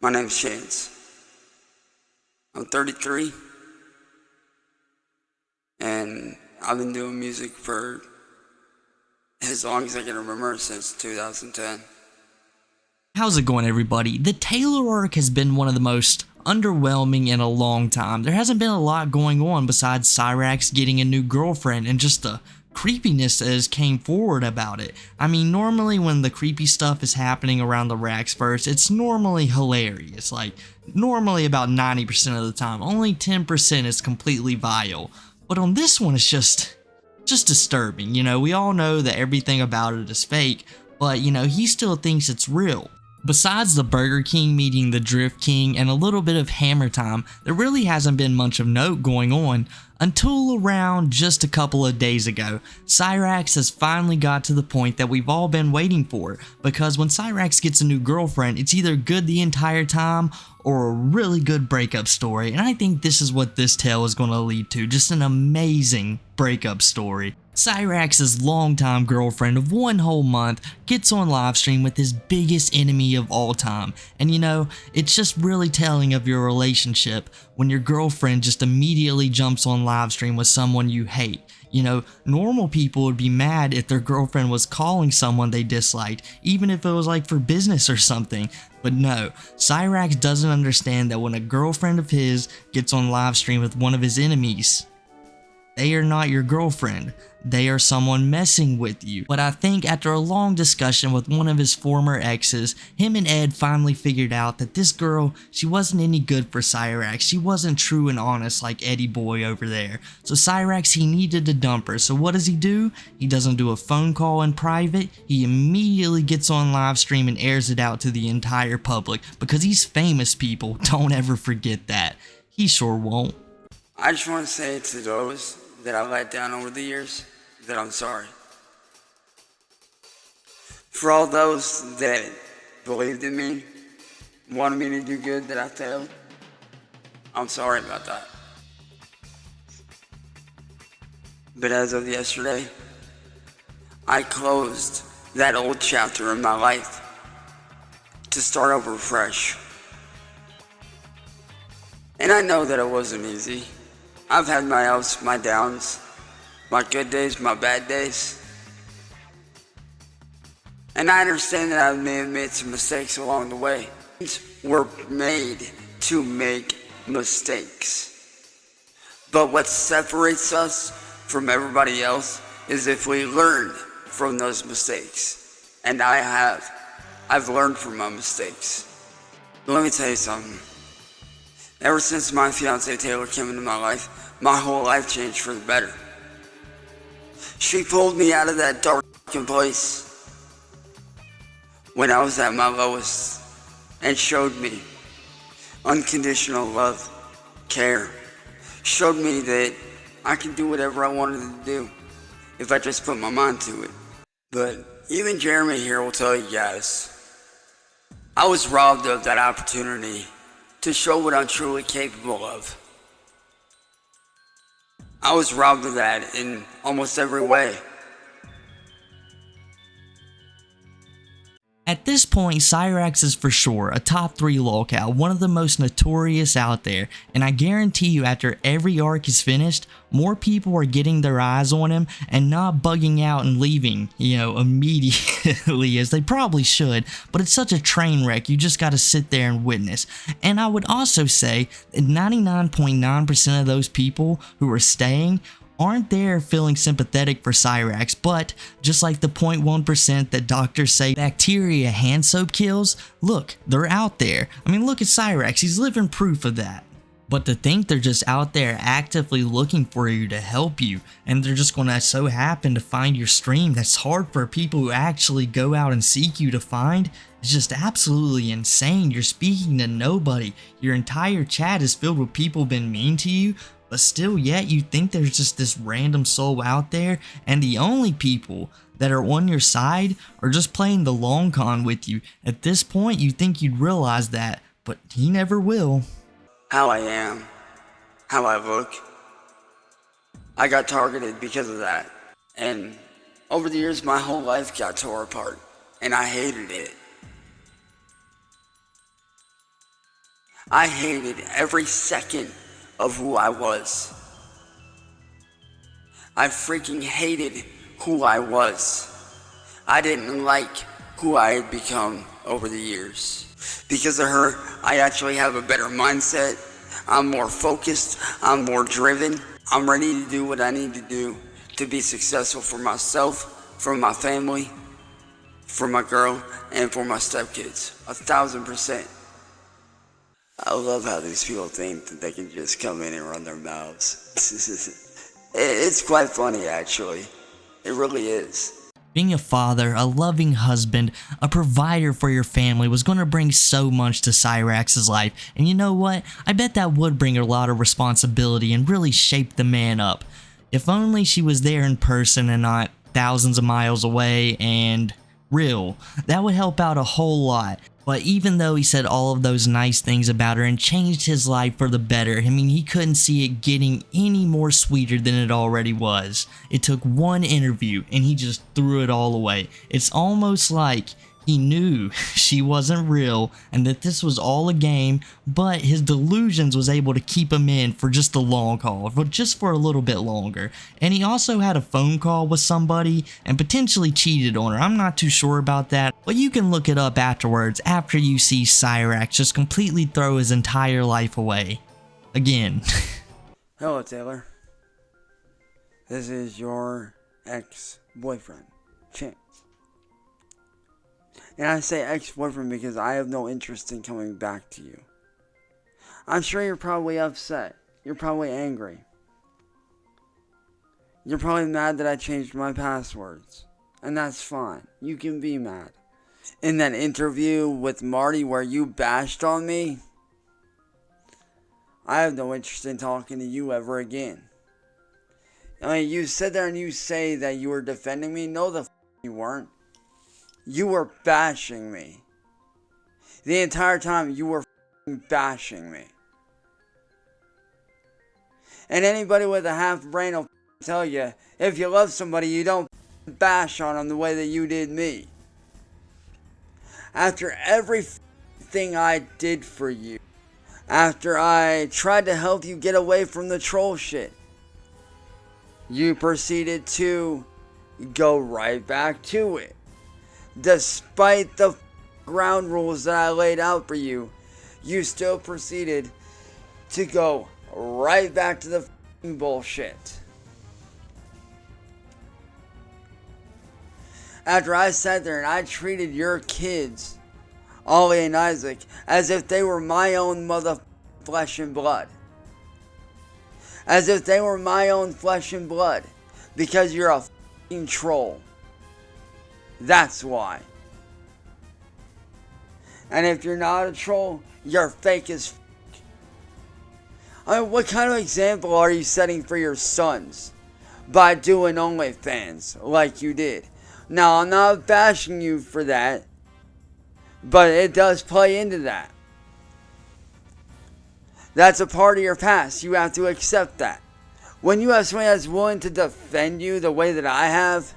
My name's Chance. I'm 33, and I've been doing music for as long as I can remember, since 2010. How's it going, everybody? The Taylor arc has been one of the most underwhelming in a long time. There hasn't been a lot going on besides Cyraxx getting a new girlfriend and just the creepiness that has came forward about it. I mean, normally when the creepy stuff is happening around the Raxxverse, it's normally hilarious. Like, normally about 90% of the time. Only 10% is completely vile. But on this one, it's just disturbing. You know, we all know that everything about it is fake, but you know, he still thinks it's real. Besides the Burger King meeting the Drift King and a little bit of Hammer Time, there really hasn't been much of note going on until around just a couple of days ago. Cyraxx has finally got to the point that we've all been waiting for, because when Cyraxx gets a new girlfriend, it's either good the entire time or a really good breakup story, and I think this is what this tale is going to lead to, just an amazing breakup story. Cyraxx's longtime girlfriend of one whole month gets on livestream with his biggest enemy of all time, and you know, it's just really telling of your relationship when your girlfriend just immediately jumps on livestream with someone you hate. You know, normal people would be mad if their girlfriend was calling someone they disliked, even if it was like for business or something. But no, Cyraxx doesn't understand that when a girlfriend of his gets on livestream with one of his enemies, they are not your girlfriend. They are someone messing with you. But I think after a long discussion with one of his former exes, him and Ed finally figured out that this girl, she wasn't any good for Cyraxx. She wasn't true and honest like Eddie Boy over there. So Cyraxx, he needed to dump her. So what does he do? He doesn't do a phone call in private. He immediately gets on live stream and airs it out to the entire public. Because he's famous, people. Don't ever forget that. He sure won't. I just want to say to those that I let down over the years that I'm sorry. For all those that believed in me, wanted me to do good, that I failed, I'm sorry about that. But as of yesterday, I closed that old chapter in my life to start over fresh. And I know that it wasn't easy. I've had my ups, my downs, my good days, my bad days. And I understand that I may have made some mistakes along the way. We're made to make mistakes. But what separates us from everybody else is if we learn from those mistakes. And I have. I've learned from my mistakes. But let me tell you something. Ever since my fiance Taylor came into my life, my whole life changed for the better. She pulled me out of that dark place when I was at my lowest and showed me unconditional love, care. Showed me that I can do whatever I wanted to do if I just put my mind to it. But even Jeremy here will tell you guys, I was robbed of that opportunity to show what I'm truly capable of. I was robbed of that in almost every way. At this point, Cyraxx is for sure a top 3 Lolcow, one of the most notorious out there, and I guarantee you after every arc is finished, more people are getting their eyes on him and not bugging out and leaving, you know, immediately, as they probably should, but it's such a train wreck, you just gotta sit there and witness. And I would also say that 99.9% of those people who are staying aren't there feeling sympathetic for Cyraxx, but just like the 0.1% that doctors say bacteria hand soap kills, look, they're out there. I mean, look at Cyraxx, he's living proof of that. But to think they're just out there actively looking for you to help you, and they're just gonna so happen to find your stream that's hard for people who actually go out and seek you to find, is just absolutely insane. You're speaking to nobody. Your entire chat is filled with people being mean to you, but still yet you think there's just this random soul out there, and the only people that are on your side are just playing the long con with you. At this point you think you'd realize that, but he never will. How I am, how I look, I got targeted because of that. And over the years my whole life got tore apart, and I hated it. I hated every second of who I was. I freaking hated who I was. I didn't like who I had become over the years. Because of her, I actually have a better mindset. I'm more focused. I'm more driven. I'm ready to do what I need to do to be successful for myself, for my family, for my girl, and for my stepkids. 1,000%. I love how these people think that they can just come in and run their mouths. It's quite funny, actually. It really is. Being a father, a loving husband, a provider for your family was going to bring so much to Cyraxx's life. And you know what? I bet that would bring a lot of responsibility and really shape the man up. If only she was there in person and not thousands of miles away and real. That would help out a whole lot. But even though he said all of those nice things about her and changed his life for the better, I mean, he couldn't see it getting any more sweeter than it already was. It took one interview and he just threw it all away. It's almost like he knew she wasn't real and that this was all a game, but his delusions was able to keep him in for just the long haul, but just for a little bit longer. And he also had a phone call with somebody and potentially cheated on her. I'm not too sure about that, but you can look it up afterwards after you see Cyraxx just completely throw his entire life away. Again. Hello, Taylor. This is your ex-boyfriend, Chance. And I say ex-boyfriend because I have no interest in coming back to you. I'm sure you're probably upset. You're probably angry. You're probably mad that I changed my passwords. And that's fine. You can be mad. In that interview with Marty where you bashed on me, I have no interest in talking to you ever again. I mean, you sit there and you say that you were defending me. No, the f*** you weren't. You were bashing me. The entire time you were bashing me. And anybody with a half brain will tell you, if you love somebody, you don't bash on them the way that you did me. After everything I did for you, after I tried to help you get away from the troll shit, you proceeded to go right back to it. Despite the ground rules that I laid out for you, you still proceeded to go right back to the bullshit. After I sat there and I treated your kids, Ollie and Isaac, as if they were my own flesh and blood. As if they were my own flesh and blood. Because you're a f***ing troll. That's why. And if you're not a troll, you're fake as f***. I mean, what kind of example are you setting for your sons by doing OnlyFans like you did? Now, I'm not bashing you for that, but it does play into that. That's a part of your past. You have to accept that. When you have somebody that's willing to defend you the way that I have,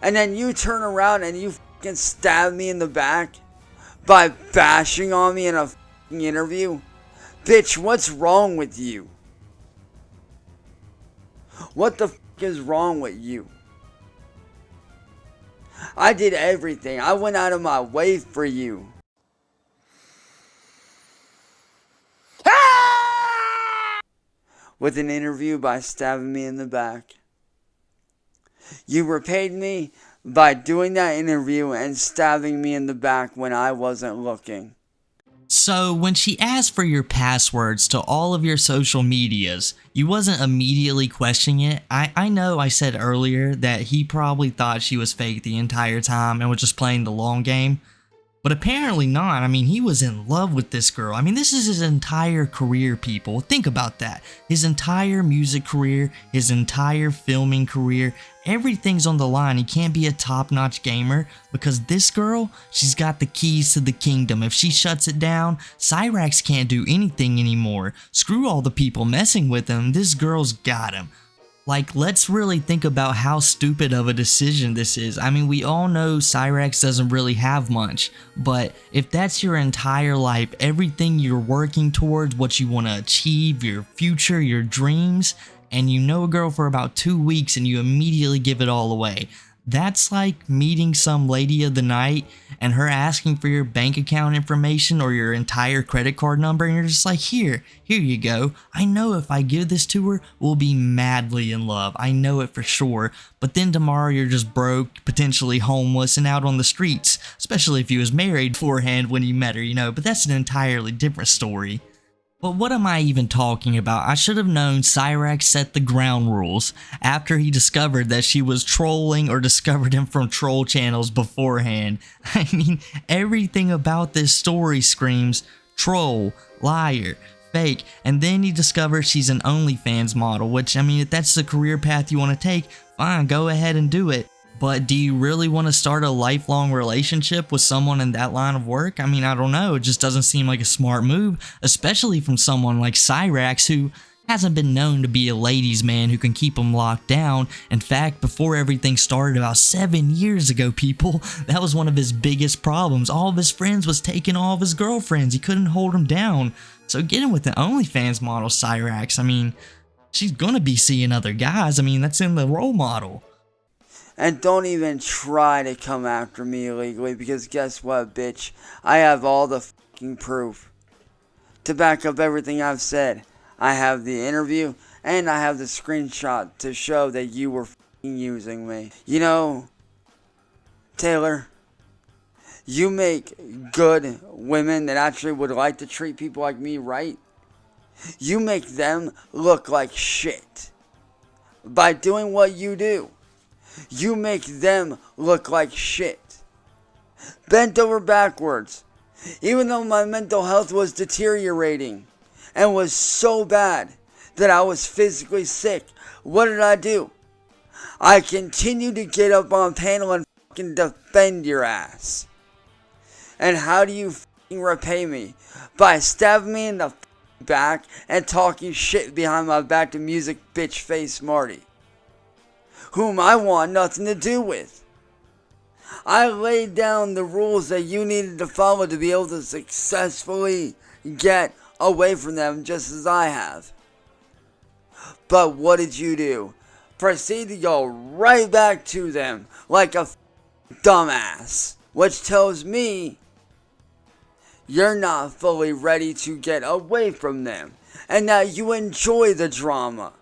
and then you turn around and you fucking stab me in the back by bashing on me in a fucking interview, bitch, what's wrong with you? What the fuck is wrong with you? I did everything. I went out of my way for you. With an interview by stabbing me in the back. You repaid me by doing that interview and stabbing me in the back when I wasn't looking. So when she asked for your passwords to all of your social medias, you wasn't immediately questioning it. I know I said earlier that he probably thought she was fake the entire time and was just playing the long game. But apparently not. I mean, he was in love with this girl. I mean, this is his entire career, people. Think about that. His entire music career, his entire filming career, everything's on the line. He can't be a top-notch gamer because this girl, she's got the keys to the kingdom. If she shuts it down, Cyraxx can't do anything anymore. Screw all the people messing with him. This girl's got him. Like, let's really think about how stupid of a decision this is. I mean, we all know Cyraxx doesn't really have much, but if that's your entire life, everything you're working towards, what you want to achieve, your future, your dreams, and you know a girl for about 2 weeks and you immediately give it all away. That's like meeting some lady of the night and her asking for your bank account information or your entire credit card number, and you're just like, here you go. I know if I give this to her, we'll be madly in love. I know it for sure. But then tomorrow you're just broke, potentially homeless, and out on the streets, especially if you was married beforehand when you met her, you know, but that's an entirely different story. But what am I even talking about? I should have known Cyraxx set the ground rules after he discovered that she was trolling or discovered him from troll channels beforehand. I mean, everything about this story screams troll, liar, fake, and then he discovers she's an OnlyFans model, which, I mean, if that's the career path you want to take, fine, go ahead and do it. But do you really want to start a lifelong relationship with someone in that line of work? I mean, I don't know. It just doesn't seem like a smart move, especially from someone like Cyraxx, who hasn't been known to be a ladies' man who can keep them locked down. In fact, before everything started about 7 years ago, people, that was one of his biggest problems. All of his friends was taking all of his girlfriends. He couldn't hold them down. So get him with the OnlyFans model, Cyraxx. I mean, she's gonna be seeing other guys. I mean, that's in the role model. And don't even try to come after me illegally, because guess what, bitch? I have all the fucking proof to back up everything I've said. I have the interview, and I have the screenshot to show that you were fucking using me. You know, Taylor, you make good women that actually would like to treat people like me right. You make them look like shit by doing what you do. You make them look like shit. Bent over backwards. Even though my mental health was deteriorating and was so bad that I was physically sick, what did I do? I continued to get up on panel and fucking defend your ass. And how do you fucking repay me? By stabbing me in the back and talking shit behind my back to music bitch face Marty, whom I want nothing to do with. I laid down the rules that you needed to follow to be able to successfully get away from them, just as I have. But what did you do? Proceed to go right back to them like a dumbass, which tells me you're not fully ready to get away from them, and that you enjoy the drama.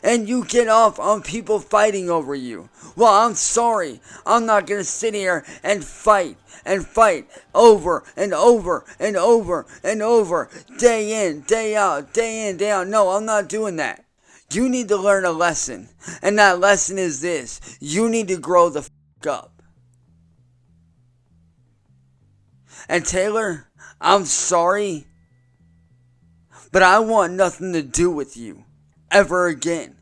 And you get off on people fighting over you. Well, I'm sorry. I'm not going to sit here and fight over and over and over and over, day in, day out, day in, day out. No, I'm not doing that. You need to learn a lesson. And that lesson is this. You need to grow the fuck up. And Taylor, I'm sorry, but I want nothing to do with you ever again.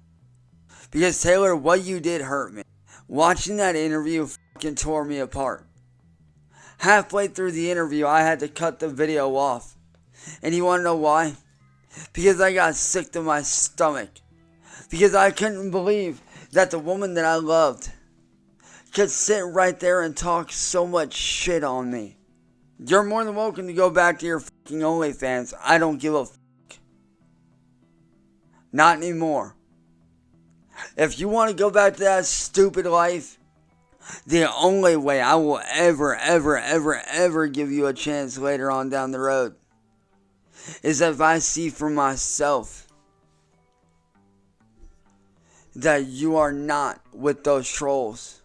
Because Taylor, what you did hurt me. Watching that interview fucking tore me apart. Halfway through the interview, I had to cut the video off. And you want to know why? Because I got sick to my stomach. Because I couldn't believe that the woman that I loved could sit right there and talk so much shit on me. You're more than welcome to go back to your fucking OnlyFans. I don't give a fuck. Not anymore. If you want to go back to that stupid life, the only way I will ever give you a chance later on down the road is if I see for myself that you are not with those trolls,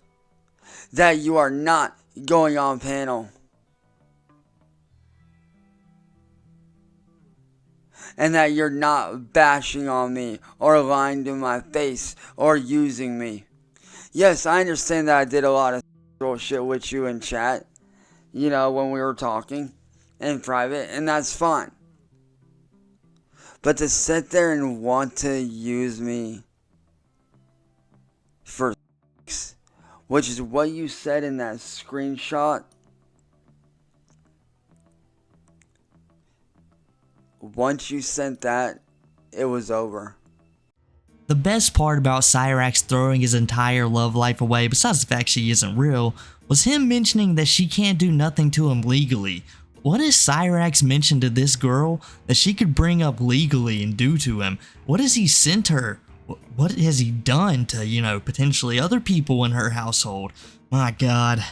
that you are not going on panel, and that you're not bashing on me or lying to my face or using me. Yes, I understand that I did a lot of shit with you in chat, you know, when we were talking in private, and that's fine. But to sit there and want to use me for sex, which is what you said in that screenshot, once you sent that, it was over. The best part about Cyraxx throwing his entire love life away, besides the fact she isn't real, was him mentioning that she can't do nothing to him legally. What has Cyraxx mentioned to this girl that she could bring up legally and do to him? What has he sent her? What has he done to, potentially other people in her household? My God,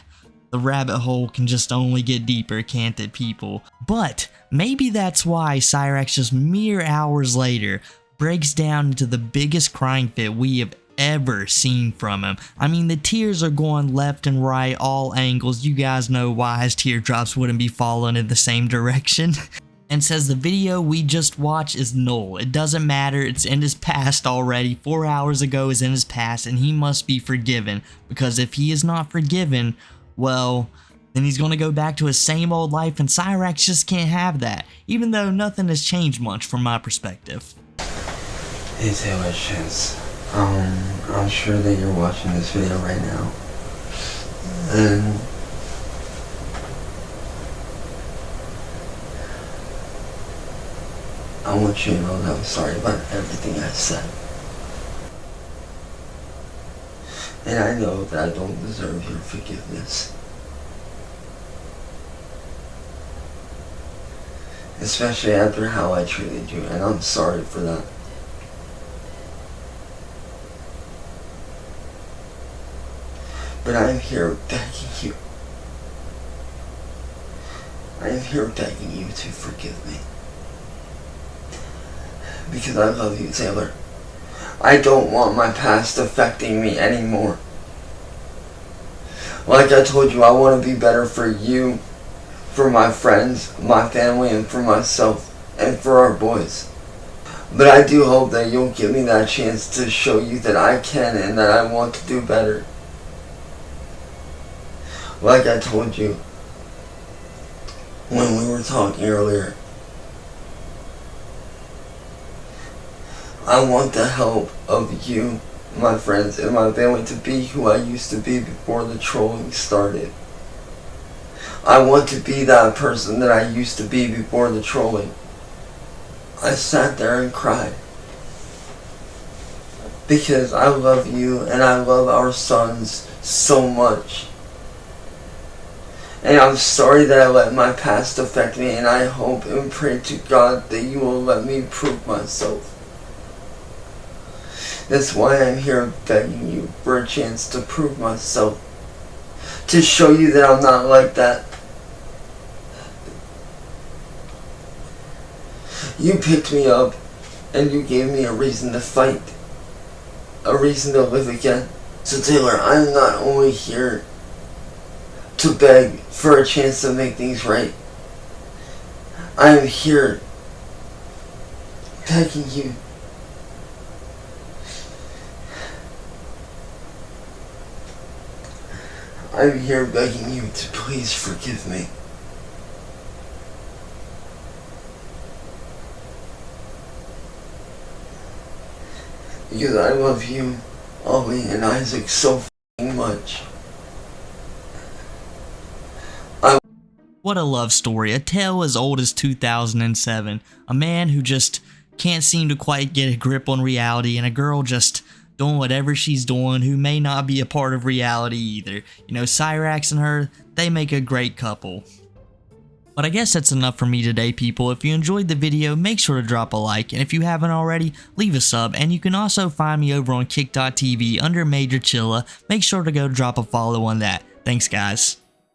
the rabbit hole can just only get deeper, can't it, people? But maybe that's why Cyraxx just mere hours later breaks down into the biggest crying fit we have ever seen from him. I mean, the tears are going left and right, all angles. You guys know why his teardrops wouldn't be falling in the same direction. And says the video we just watched is null. It doesn't matter, it's in his past already. 4 hours ago is in his past and he must be forgiven. Because if he is not forgiven, well, then he's gonna go back to his same old life, and Cyraxx just can't have that. Even though nothing has changed much from my perspective. Hey Taylor Chance, I'm sure that you're watching this video right now, and I want you to know that I'm sorry about everything I said, and I know that I don't deserve your forgiveness, especially after how I treated you, and I'm sorry for that. But I am here begging you. I am here begging you to forgive me. Because I love you, Taylor. I don't want my past affecting me anymore. Like I told you, I want to be better for you, for my friends, my family, and for myself, and for our boys. But I do hope that you'll give me that chance to show you that I can and that I want to do better. Like I told you when we were talking earlier, I want the help of you, my friends, and my family to be who I used to be before the trolling started. I want to be that person that I used to be before the trolling. I sat there and cried. Because I love you and I love our sons so much. And I'm sorry that I let my past affect me, and I hope and pray to God that you will let me prove myself. That's why I'm here begging you for a chance to prove myself. To show you that I'm not like that. You picked me up and you gave me a reason to fight. A reason to live again. So Taylor, I'm not only here to beg for a chance to make things right. I am here begging you I'm here begging you to please forgive me. Because I love you, Ollie, and Isaac so f***ing much. What a love story, a tale as old as 2007. A man who just can't seem to quite get a grip on reality, and a girl just doing whatever she's doing who may not be a part of reality either. You know, Cyraxx and her, they make a great couple. But I guess that's enough for me today, people. If you enjoyed the video, make sure to drop a like, and if you haven't already, leave a sub, and you can also find me over on Kick.tv under MajorChilla. Make sure to go drop a follow on that. Thanks, guys.